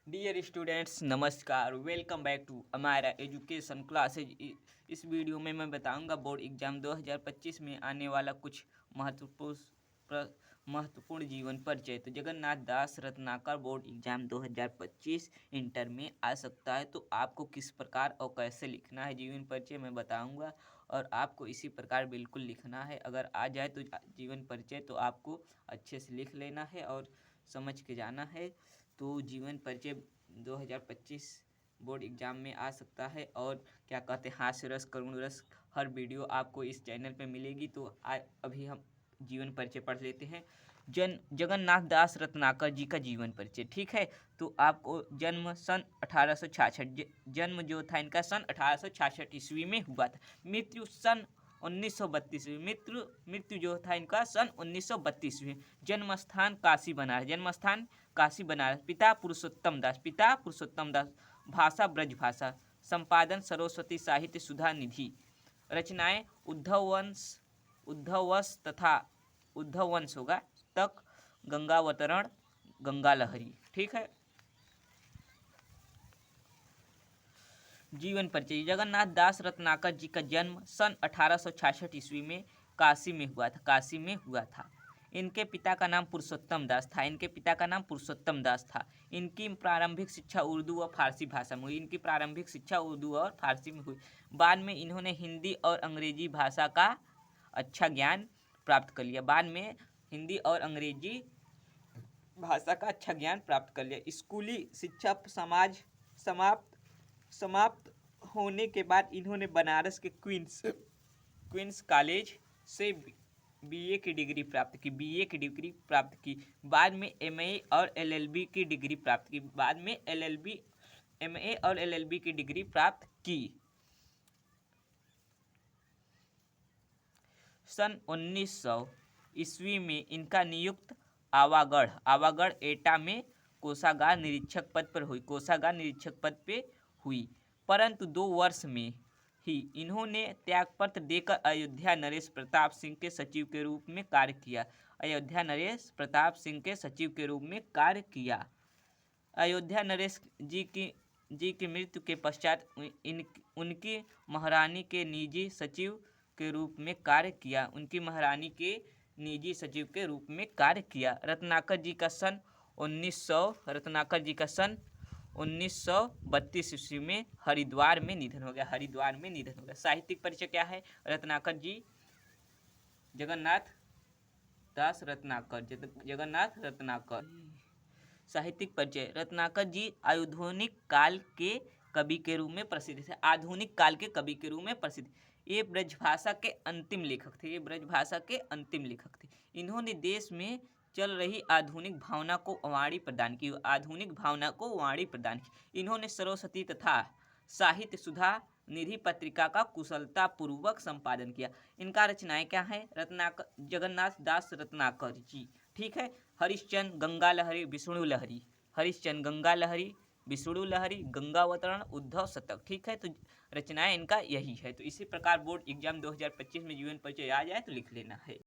Dear students, नमस्कार। Welcome back to हमारा education classes. इस वीडियो में मैं बताऊंगा बोर्ड एग्जाम 2025 में आने वाला कुछ महत्वपूर्ण जीवन परिचय। तो जगन्नाथ दास रत्नाकर बोर्ड एग्जाम 2025 इंटर में आ सकता है, तो आपको किस प्रकार और कैसे लिखना है जीवन परिचय मैं बताऊंगा, और आपको इसी प्रकार बिल्कुल लिखना है। अगर आ जाए तो जीवन परिचय तो आपको अच्छे से लिख लेना है और समझ के जाना है। तो जीवन परिचय 2025 बोर्ड एग्जाम में आ सकता है। और क्या कहते हैं, हास्य रस करुण रस हर वीडियो आपको इस चैनल पे मिलेगी। तो अभी हम जीवन परिचय पढ़ लेते हैं। जगन्नाथ दास रत्नाकर जी का जीवन परिचय, ठीक है। तो आपको जन्म सन 1866, जन्म जो था इनका सन 1866 ईस्वी में हुआ था। मृत्यु सन 1932 में, मृत्यु जो था इनका सन 1932 में। जन्म स्थान काशी बनारस, जन्म स्थान काशी बनारस। पिता पुरुषोत्तम दास, भाषा ब्रज भाषा। संपादन सरस्वती साहित्य सुधा निधि। रचनाएं उद्धववंश तथा उद्धववंश होगा तक, गंगावतरण, गंगा लहरी, ठीक है। जीवन परिचय। जगन्नाथ दास रत्नाकर जी का जन्म सन 1866 ईस्वी में काशी में हुआ था। इनके पिता का नाम पुरुषोत्तम दास था। इनकी प्रारंभिक शिक्षा उर्दू और फारसी भाषा में हुई। बाद में इन्होंने हिंदी और अंग्रेजी भाषा का अच्छा ज्ञान प्राप्त कर लिया। स्कूली शिक्षा समाप्त होने के बाद इन्होंने बनारस के क्वींस कॉलेज से बीए की डिग्री प्राप्त की। बाद में एमए और एलएलबी की डिग्री प्राप्त की। सन 1900 ईस्वी में इनका नियुक्त आवागढ़ एटा में कोषागार निरीक्षक पद पे हुई। परंतु 2 वर्ष में ही इन्होंने त्यागपत्र देकर अयोध्या नरेश प्रताप सिंह के सचिव के रूप में कार्य किया। अयोध्या नरेश जी की मृत्यु के पश्चात उनकी महारानी के निजी सचिव के रूप में कार्य किया। रत्नाकर जी का सन 1932 ईस्वी में हरिद्वार में निधन हो गया। साहित्यिक परिचय क्या है रत्नाकर जी? जगन्नाथ दास रत्नाकर। साहित्यिक परिचय। रत्नाकर जी आधुनिक काल के कवि के रूप में प्रसिद्ध। ये ब्रजभाषा के अंतिम लेखक थे। इन्होंने देश में चल रही आधुनिक भावना को वाणी प्रदान की। इन्होंने सरस्वती तथा साहित्य सुधा निधि पत्रिका का कुशलता पूर्वक संपादन किया। इनका रचनाएं क्या है? जगन्नाथ दास रत्नाकर जी, ठीक है। हरिश्चंद्र, गंगा लहरी, विष्णु लहरी, गंगावतरण, उद्धव शतक, ठीक है। तो रचनाएं इनका यही है। तो इसी प्रकार बोर्ड एग्जाम 2025 में जीवन परिचय आ जाए तो लिख लेना है।